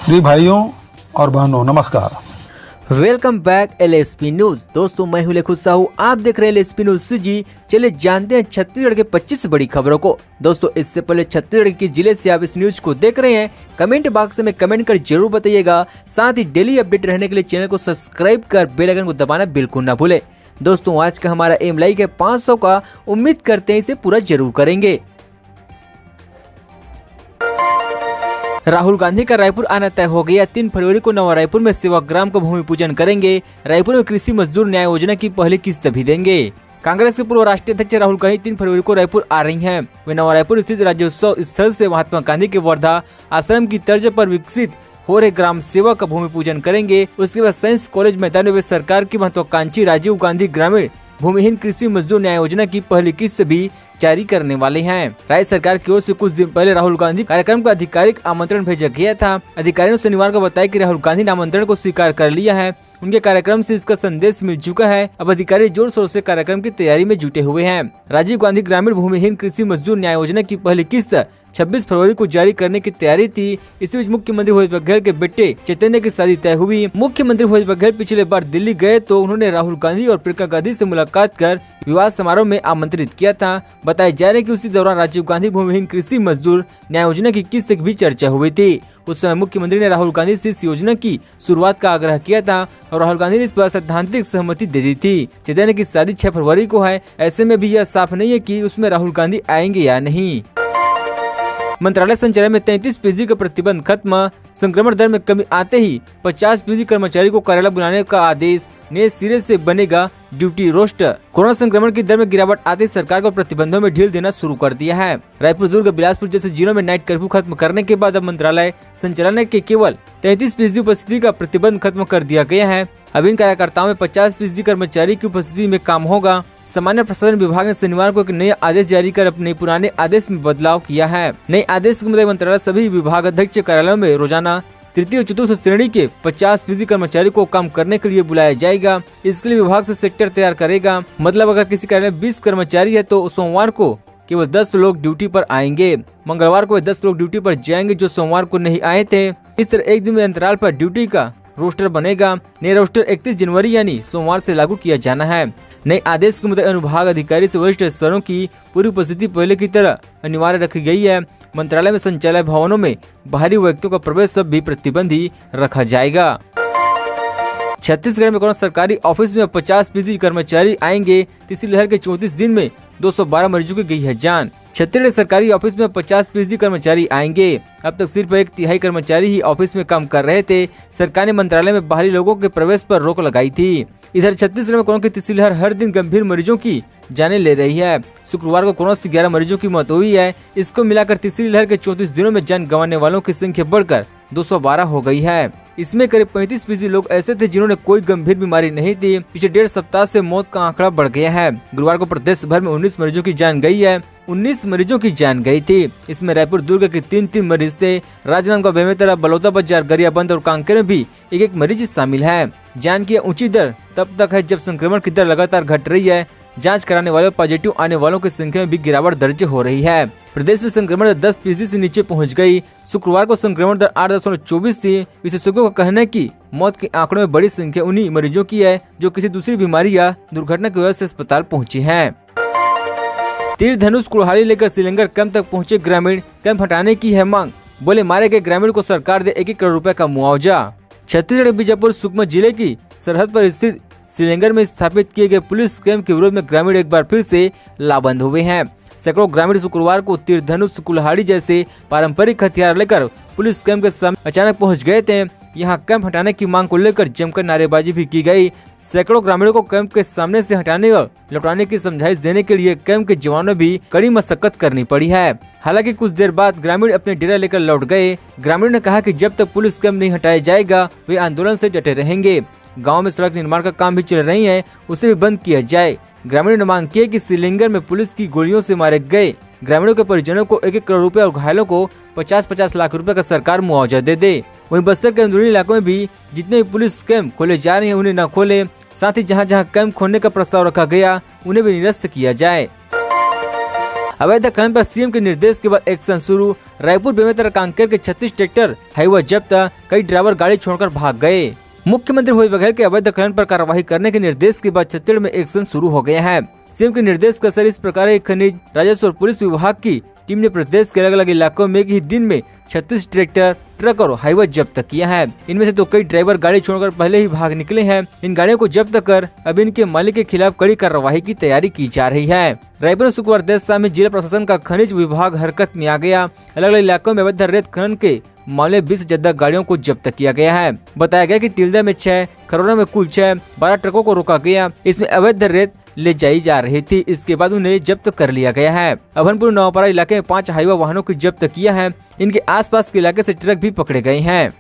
प्रिय भाइयों और बहनों, नमस्कार। Welcome back LSP news. दोस्तों, मैं हूं लेखु साहू, आप देख रहे हैं एलएसपी न्यूज जी। चलिए जानते हैं छत्तीसगढ़ के 25 बड़ी खबरों को। दोस्तों, इससे पहले छत्तीसगढ़ के जिले से आप इस न्यूज को देख रहे हैं, कमेंट बॉक्स में कमेंट कर जरूर बताइएगा। साथ ही डेली अपडेट रहने के लिए चैनल को सब्सक्राइब कर बेल आइकन को दबाना बिल्कुल ना भूले। दोस्तों, आज का हमारा एम लाइक है 500 का, उम्मीद करते हैं इसे पूरा जरूर करेंगे। राहुल गांधी का रायपुर आना तय हो गया। 3 फरवरी को नवा रायपुर में सेवाग्राम का भूमि पूजन करेंगे। रायपुर में कृषि मजदूर न्याय योजना की पहली किस्त भी देंगे। कांग्रेस के पूर्व राष्ट्रीय अध्यक्ष राहुल गांधी 3 फरवरी को रायपुर आ रही हैं। वे नवा रायपुर स्थित राज्योत्सव स्थल से महात्मा गांधी के वर्धा आश्रम की तर्ज पर विकसित हो रहे ग्राम सेवा का भूमि पूजन करेंगे। उसके बाद साइंस कॉलेज मैदान में वे सरकार की महत्वाकांक्षी राजीव गांधी ग्रामीण भूमिहीन कृषि मजदूर न्याय योजना की पहली किस्त भी जारी करने वाले हैं। राज्य सरकार की ओर से कुछ दिन पहले राहुल गांधी कार्यक्रम का आधिकारिक आमंत्रण भेजा गया था। अधिकारियों ने शनिवार को बताया कि राहुल गांधी ने आमंत्रण को स्वीकार कर लिया है। उनके कार्यक्रम से इसका संदेश मिल चुका है। अब अधिकारी जोर शोर से कार्यक्रम की तैयारी में जुटे हुए हैं। राजीव गांधी ग्रामीण भूमिहीन कृषि मजदूर न्याय योजना की पहली किस्त 26 फरवरी को जारी करने की तैयारी थी। इसी बीच मुख्यमंत्री भूपेश बघेल के बेटे चैतन्य की शादी तय हुई। मुख्यमंत्री भूपेश बघेल पिछले बार दिल्ली गए तो उन्होंने राहुल गांधी और प्रियंका गांधी से मुलाकात कर विवाह समारोह में आमंत्रित किया था। बताया जा रहा है कि उसी दौरान राजीव गांधी भूमिहीन कृषि मजदूर न्याय योजना की किस्त की भी चर्चा हुई थी। उस समय मुख्यमंत्री ने राहुल गांधी से इस योजना की शुरुआत का आग्रह किया था और राहुल गांधी ने इस पर सैद्धांतिक सहमति दे दी थी। चैतन्य की शादी 6 फरवरी को है। ऐसे में भी यह साफ नहीं है कि उसमें राहुल गांधी आएंगे या नहीं। मंत्रालय संचालन में 33% का प्रतिबंध खत्म। संक्रमण दर में कमी आते ही 50% कर्मचारी को कार्यालय बुलाने का आदेश। नए सिरे से बनेगा ड्यूटी रोस्टर। कोरोना संक्रमण की दर में गिरावट आते सरकार को प्रतिबंधों में ढील देना शुरू कर दिया है। रायपुर, दुर्ग, बिलासपुर जैसे जिलों में नाइट कर्फ्यू खत्म करने के बाद अब मंत्रालय संचालन के केवल 33% उपस्थिति का प्रतिबंध खत्म कर दिया गया है। अब इन कार्यकर्ताओं में 50% कर्मचारी की उपस्थिति में काम होगा। सामान्य प्रशासन विभाग ने शनिवार को एक नया आदेश जारी कर अपने पुराने आदेश में बदलाव किया है। नए आदेश के मुताबिक मंत्रालय सभी विभाग अध्यक्ष कार्यालयों में रोजाना तृतीय और चतुर्थ श्रेणी के 50% कर्मचारी को काम करने के लिए बुलाया जाएगा। इसके लिए विभाग से सेक्टर तैयार करेगा। मतलब अगर किसी कार्यालय में 20 कर्मचारी है तो सोमवार को केवल 10 लोग ड्यूटी पर आएंगे। मंगलवार को 10 लोग ड्यूटी पर जाएंगे जो सोमवार को नहीं आए थे। इस तरह एक दिन में अंतराल पर ड्यूटी का रोस्टर बनेगा। नया रोस्टर 31 जनवरी यानी सोमवार से लागू किया जाना है। नए आदेश के मुताबिक अनुभाग अधिकारी से वरिष्ठ अफसरों की पूरी उपस्थिति पहले की तरह अनिवार्य रखी गई है। मंत्रालय में संचालय भवनों में बाहरी व्यक्तियों का प्रवेश सब भी प्रतिबंधी रखा जाएगा। छत्तीसगढ़ में कोरोना सरकारी ऑफिस में 50% कर्मचारी आएंगे। तीसरी लहर के 34 दिन में 212 मरीजों की गई है जान। छत्तीसगढ़ सरकारी ऑफिस में 50% कर्मचारी आएंगे। अब तक सिर्फ 1/3 कर्मचारी ही ऑफिस में काम कर रहे थे। सरकार ने मंत्रालय में बाहरी लोगों के प्रवेश पर रोक लगाई थी। इधर छत्तीसगढ़ में कोरोना की तीसरी लहर हर दिन गंभीर मरीजों की जानें ले रही है। शुक्रवार को कोरोना से 11 मरीजों की मौत हुई है। इसको मिलाकर तीसरी लहर के 34 दिनों में जान गंवाने वालों की संख्या बढ़कर 212 हो गई है। इसमें करीब 35% लोग ऐसे थे जिन्होंने कोई गंभीर बीमारी नहीं थी। पिछले 1.5 सप्ताह से मौत का आंकड़ा बढ़ गया है। गुरुवार को प्रदेश भर में 19 मरीजों की जान गई है। 19 मरीजों की जान गई थी। इसमें रायपुर, दुर्ग के 3 मरीज थे। राजनांदगांव, बेमेतरा, बलौदाबाजार, गरियाबंद और कांकेर में भी एक मरीज शामिल है। जान की ऊंची दर तब तक है जब संक्रमण की दर लगातार घट रही है। जांच कराने वाले और पॉजिटिव आने वालों की संख्या में भी गिरावट दर्ज हो रही है। प्रदेश में संक्रमण दर 10% से नीचे पहुंच गई। शुक्रवार को संक्रमण दर 8.24 थी। विशेषज्ञों का कहना है कि मौत के आंकड़ों में बड़ी संख्या उन्हीं मरीजों की है जो किसी दूसरी बीमारी या दुर्घटना की वजह से अस्पताल पहुंचे हैं। तीर धनुष कुल्हाड़ी लेकर श्रीलंगर कैंप तक पहुंचे ग्रामीण। कैंप हटाने की है मांग। बोले मारे गए ग्रामीण को सरकार दे 1 करोड़ रुपए का मुआवजा। छत्तीसगढ़ बीजापुर सुकमा जिले की सरहद पर स्थित श्रीलंगर में स्थापित किए गए पुलिस कैंप के विरोध में ग्रामीण एक बार फिर से लाबंद हुए हैं। सैकड़ों ग्रामीण शुक्रवार को तीर धनुष, कुल्हाड़ी जैसे पारंपरिक हथियार लेकर पुलिस कैंप के सामने अचानक पहुंच गए थे। यहां कैंप हटाने की मांग को लेकर जमकर नारेबाजी भी की गई। सैकड़ों ग्रामीणों को कैंप के सामने से हटाने और लौटाने की समझाइश देने के लिए कैंप के जवानों भी कड़ी मशक्कत करनी पड़ी है। हालांकि कुछ देर बाद ग्रामीण अपने डेरा लेकर लौट गए। ग्रामीण ने कहा कि जब तक पुलिस कैंप नहीं हटाया जाएगा वे आंदोलन से डटे रहेंगे। गांव में सड़क निर्माण का काम भी चल रही है, उसे भी बंद किया जाए। ग्रामीणों ने मांग की कि श्रीलंगर में पुलिस की गोलियों से मारे गए ग्रामीणों के परिजनों को 1 करोड़ रुपए और घायलों को 50-50 लाख रुपए का सरकार मुआवजा दे दे। वहीं बस्तर के अंदरूनी इलाकों में भी जितने भी पुलिस कैंप खोले जा रहे हैं उन्हें न खोले। साथ ही जहां जहां कैंप खोलने का प्रस्ताव रखा गया उन्हें भी निरस्त किया जाए। अवैध खनन पर सीएम के निर्देश के बाद एक्शन शुरू। रायपुर बेमेतरा कांकेर के 36 ट्रैक्टर हाईवा जब्त, कई ड्राइवर गाड़ी छोड़कर भाग गए। मुख्यमंत्री भूपेश बघेल के अवैध खनन पर कार्रवाई करने के निर्देश के बाद छत्तीसगढ़ में एक्शन शुरू हो गया है। सीएम के निर्देश का असर इस प्रकार है, खनिज राजस्व और पुलिस विभाग की टीम ने प्रदेश के अलग अलग इलाकों में ही दिन में 36 ट्रैक्टर, ट्रक और हाईवा जब्त किया है। इनमें से तो कई ड्राइवर गाड़ी छोड़कर पहले ही भाग निकले हैं। इन गाड़ियों को जब्त कर अब इनके मालिक के खिलाफ कड़ी कार्रवाई की तैयारी की जा रही है। रायपुर में शुक्रवार देर शाम में जिला प्रशासन का खनिज विभाग हरकत में आ गया। अलग अलग इलाकों में अवैध रेत खनन के मामले 20 से ज्यादा गाड़ियों को जब्त किया गया है। बताया गया कि तिल्दा में 6, खरोरा में कुल 6, 12 ट्रकों को रोका गया। इसमें अवैध रेत ले जाई जा रही थी। इसके बाद उन्हें जब्त कर लिया गया है। अभनपुर नवापारा इलाके में 5 हाईवा वाहनों को जब्त किया है। इनके आसपास के इलाके से ट्रक भी पकड़े गए हैं।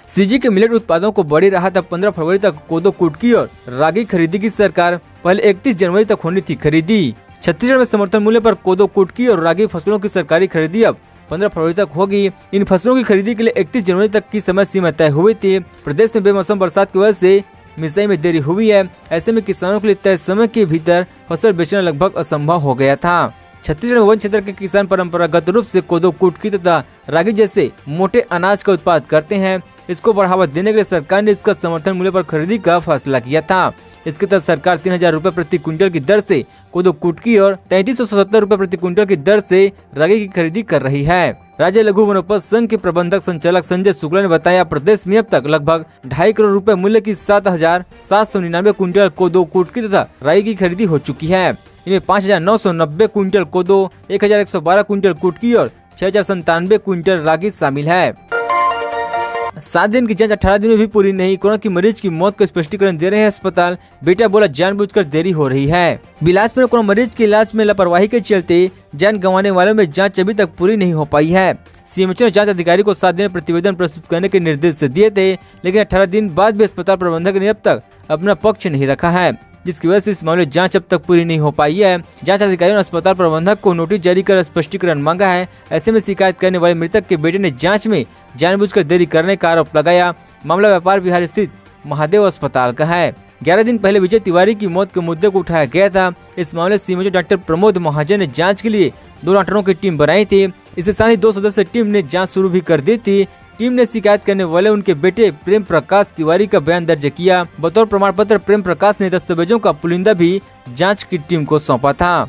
सीजी के मिलेट उत्पादों को बड़ी राहत। अब 15 फरवरी तक कोदो, कुटकी और रागी खरीदी की सरकार। पहले 31 जनवरी तक होनी थी खरीदी। छत्तीसगढ़ में समर्थन मूल्य पर कोदो, कुटकी और रागी फसलों की सरकारी खरीदी अब 15 फरवरी तक होगी। इन फसलों की खरीदी के लिए 31 जनवरी तक की समय सीमा तय हुई थी। प्रदेश में बेमौसम बरसात की वजह से मिसाई में देरी हुई है। ऐसे में किसानों के लिए तय समय के भीतर फसल बेचना लगभग असंभव हो गया था। छत्तीसगढ़ में वन क्षेत्र के किसान परंपरागत रूप से कोदो, कुटकी तथा रागी जैसे मोटे अनाज का उत्पादन करते हैं। इसको बढ़ावा देने के लिए सरकार ने इसका समर्थन मूल्य पर खरीदी का फैसला किया था। इसके तहत सरकार 3000 रुपए प्रति क्विंटल की दर से कोदो, कुटकी और 3370 रुपए प्रति क्विंटल की दर से रागी की खरीदी कर रही है। राज्य लघु वनोपज संघ के प्रबंधक संचालक संजय शुक्ला ने बताया, प्रदेश में अब तक लगभग 2.5 करोड़ रुपए मूल्य की 7799 क्विंटल कोदो, कुटकी तथा रागी की खरीदी हो चुकी है। इनमें 5990 क्विंटल कोदो, 1112 क्विंटल कुटकी और 6097 क्विंटल रागी शामिल है। 7 दिन की जांच 18 दिन में भी पूरी नहीं। कोरोना की मरीज की मौत का स्पष्टीकरण दे रहे हैं अस्पताल। बेटा बोला जानबूझकर देरी हो रही है। बिलासपुर में कोरोना मरीज के इलाज में लापरवाही के चलते जान गंवाने वालों में जांच अभी तक पूरी नहीं हो पाई है। सीएमएचओ ने जांच अधिकारी को 7 दिन प्रतिवेदन प्रस्तुत करने के निर्देश दिए थे, लेकिन 18 दिन बाद भी अस्पताल प्रबंधक ने अब तक अपना पक्ष नहीं रखा है, जिसकी वजह से इस मामले जांच अब तक पूरी नहीं हो पाई है। जांच अधिकारियों ने अस्पताल प्रबंधक को नोटिस जारी कर स्पष्टीकरण मांगा है। ऐसे में शिकायत करने वाले मृतक के बेटे ने जांच में जानबूझकर देरी करने का आरोप लगाया। मामला व्यापार विहार स्थित महादेव अस्पताल का है। 11 दिन पहले विजय तिवारी की मौत के मुद्दे को उठाया गया था। इस मामले सीएमओ डॉक्टर प्रमोद महाजन ने जाँच के लिए 2 डॉक्टरों की टीम बनाई थी। इसके साथ ही 2 सदस्यीय टीम ने जाँच शुरू भी कर दी थी। टीम ने शिकायत करने वाले उनके बेटे प्रेम प्रकाश तिवारी का बयान दर्ज किया। बतौर प्रमाण पत्र प्रेम प्रकाश ने दस्तावेजों का पुलिंदा भी जांच की टीम को सौंपा था।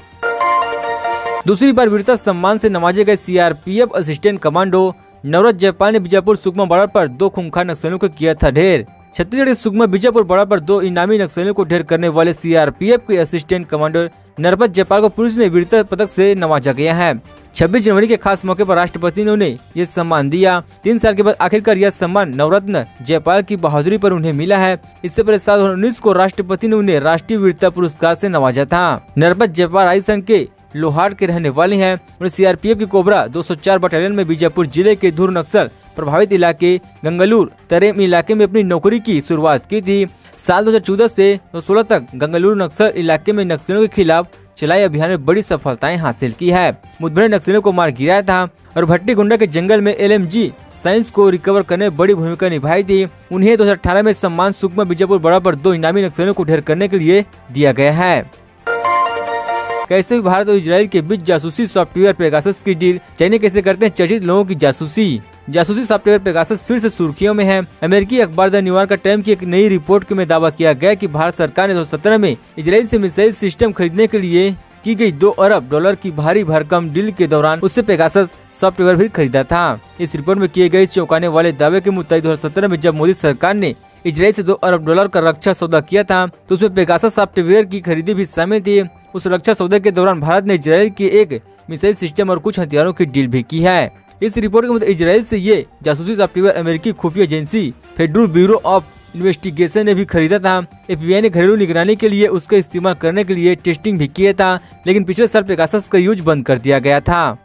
दूसरी बार वीरता सम्मान से नवाजे गए सीआरपीएफ असिस्टेंट कमांडो नवरत जयपाल ने बीजापुर सुकमा बॉर्डर पर 2 खूंखार नक्सलियों को किया था ढेर। छत्तीसगढ़ के सुकमा बीजापुर बॉर्डर पर 2 इनामी नक्सलियों को ढेर करने वाले सीआरपीएफ के असिस्टेंट कमांडर नरपत जयपाल को पुलिस ने वीरता पदक से नवाजा गया है। 26 जनवरी के खास मौके पर राष्ट्रपति ने उन्हें ये सम्मान दिया। 3 साल के बाद आखिरकार यह सम्मान नवरत्न जयपाल की बहादुरी पर उन्हें मिला है। इससे पहले 2019 को राष्ट्रपति ने उन्हें राष्ट्रीय वीरता पुरस्कार से नवाजा था। नरपत जयपाल राजस्थान के लोहार के रहने वाले हैं। उन्हें सीआरपीएफ की कोबरा 204 बटालियन में बीजापुर जिले के धुर नक्सल प्रभावित इलाके गंगलूर तरेम इलाके में अपनी नौकरी की शुरुआत की थी। साल 2014 से 2016 तक गंगलूर नक्सल इलाके में नक्सलियों के खिलाफ चलाए अभियान में बड़ी सफलताएं हासिल की है। मुठभेड़ नक्सलियों को मार गिराया था और भट्टीगुंडा के जंगल में LMG साइंस को रिकवर करने में बड़ी भूमिका निभाई थी। उन्हें 2018 में सम्मान सुकमा बीजापुर बॉर्डर पर 2 इनामी नक्सलियों को ढेर करने के लिए दिया गया है। कैसे भारत और इजराइल के बीच जासूसी सॉफ्टवेयर पेगासस की डील, चाइना कैसे करते हैं चर्चित लोगों की जासूसी सॉफ्टवेयर पेगासस फिर से सुर्खियों में है। अमेरिकी अखबार द न्यूयॉर्क टाइम की एक नई रिपोर्ट में दावा किया गया कि भारत सरकार ने 2017 में इजराइल से मिसाइल सिस्टम खरीदने के लिए की गई $2 अरब की भारी भरकम डील के दौरान उससे पेगासस सॉफ्टवेयर भी खरीदा था। इस रिपोर्ट में किए गए इस चौंकाने वाले दावे के मुताबिक 2017 में जब मोदी सरकार ने इजराइल से $2 अरब का रक्षा सौदा किया था तो उसमें पेगासस सॉफ्टवेयर की खरीदी भी शामिल थी। उस रक्षा सौदे के दौरान भारत ने इजराइल के एक मिसाइल सिस्टम और कुछ हथियारों की डील भी की है। इस रिपोर्ट के मुताबिक इजराइल से ये जासूसी सॉफ्टवेयर अमेरिकी खुफिया agency federal bureau of investigation ने भी खरीदा था। FBI ने घरेलू निगरानी के लिए उसका इस्तेमाल करने के लिए टेस्टिंग भी किया था, लेकिन पिछले साल पेगासस का यूज बंद कर दिया गया था।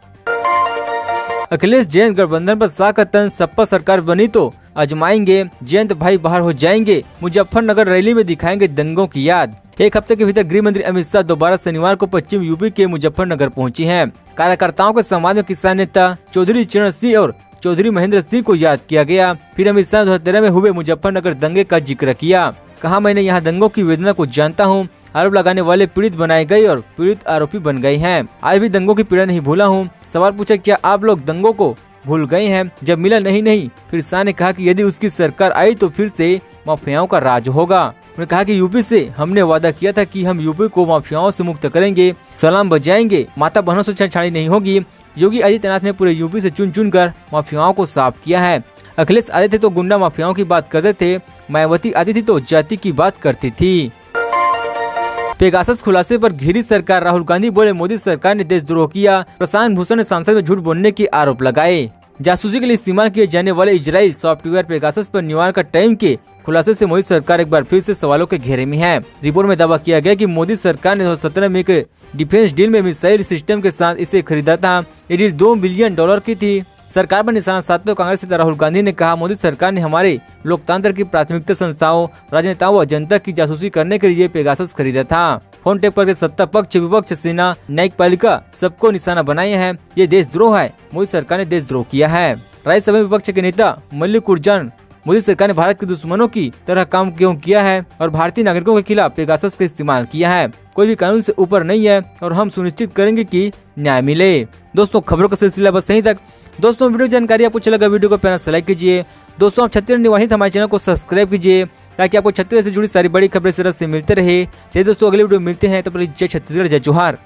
अखिलेश जयंत गठबंधन पर साकतन, सपा सरकार बनी तो आजमाएंगे, जयंत भाई बाहर हो जाएंगे, मुजफ्फरनगर रैली में दिखाएंगे दंगों की याद। एक हफ्ते के भीतर गृह मंत्री अमित शाह दोबारा शनिवार को पश्चिम यूपी के मुजफ्फरनगर पहुंची हैं। कार्यकर्ताओं के संवाद में किसान नेता चौधरी चरण सिंह और चौधरी महेंद्र सिंह को याद किया गया। फिर अमित शाह 2013 में हुए मुजफ्फरनगर दंगे का जिक्र किया। कहा, मैंने यहाँ दंगों की वेदना को जानता हूँ। आरोप लगाने वाले पीड़ित बनाए गए और पीड़ित आरोपी बन गए हैं। आज भी दंगों की पीड़ा नहीं भूला हूँ। सवाल पूछा, क्या आप लोग दंगों को भूल गए हैं? जब मिला नहीं। फिर शाह ने कहा कि यदि उसकी सरकार आई तो फिर से माफियाओं का राज होगा। उन्होंने कहा कि यूपी से हमने वादा किया था कि हम यूपी को माफियाओं से मुक्त करेंगे, सलाम बजाएंगे, माता बहनों से छेड़छाड़ी नहीं होगी। योगी आदित्यनाथ ने पूरे यूपी से चुन कर माफियाओं को साफ किया है। अखिलेश आते थे तो गुंडा माफियाओं की बात करते थे, मायावती आती थी तो जाति की बात करती थी। पेगासस खुलासे पर घिरी सरकार, राहुल गांधी बोले मोदी सरकार ने देशद्रोह किया। प्रशांत भूषण ने संसद में झूठ बोलने के आरोप लगाए। जासूसी के लिए इस्तेमाल किए जाने वाले इजराइल सॉफ्टवेयर पेगासस पर न्यूयॉर्क का टाइम के खुलासे से मोदी सरकार एक बार फिर से सवालों के घेरे में है। रिपोर्ट में दावा किया गया कि मोदी सरकार ने 2017 में एक डिफेंस डील में मिसाइल सिस्टम के साथ इसे खरीदा था। ये डील $2 बिलियन की थी। सरकार पर निशाना साधते हुए कांग्रेस नेता राहुल गांधी ने कहा, मोदी सरकार ने हमारे लोकतंत्र की प्राथमिकता संस्थाओं, राजनेताओं व जनता की जासूसी करने के लिए पेगासस खरीदा था। फोन टेप करके सत्ता पक्ष, विपक्ष, सेना, न्यायपालिका सबको निशाना बनाए हैं। ये देशद्रोह है। मोदी सरकार ने देशद्रोह किया है। राज्यसभा में विपक्ष के नेता मल्लिकार्जुन, मोदी सरकार ने भारत के दुश्मनों की तरह काम क्यों किया है और भारतीय नागरिकों के खिलाफ पेगासस का इस्तेमाल किया है। कोई भी कानून से ऊपर नहीं है और हम सुनिश्चित करेंगे कि न्याय मिले। दोस्तों, खबरों का सिलसिला बस यहीं तक। दोस्तों, वीडियो जानकारी आपको अच्छा लगा, वीडियो को प्यारा लाइक कीजिए। दोस्तों, आप छत्तीसगढ़ निवासी हमारे चैनल को सब्सक्राइब कीजिए ताकि आपको छत्तीसगढ़ से जुड़ी सारी बड़ी खबरें सरस से मिलते रहे। चलिए दोस्तों, अगले वीडियो में मिलते हैं। तब तक जय छत्तीसगढ़, जय जोहार।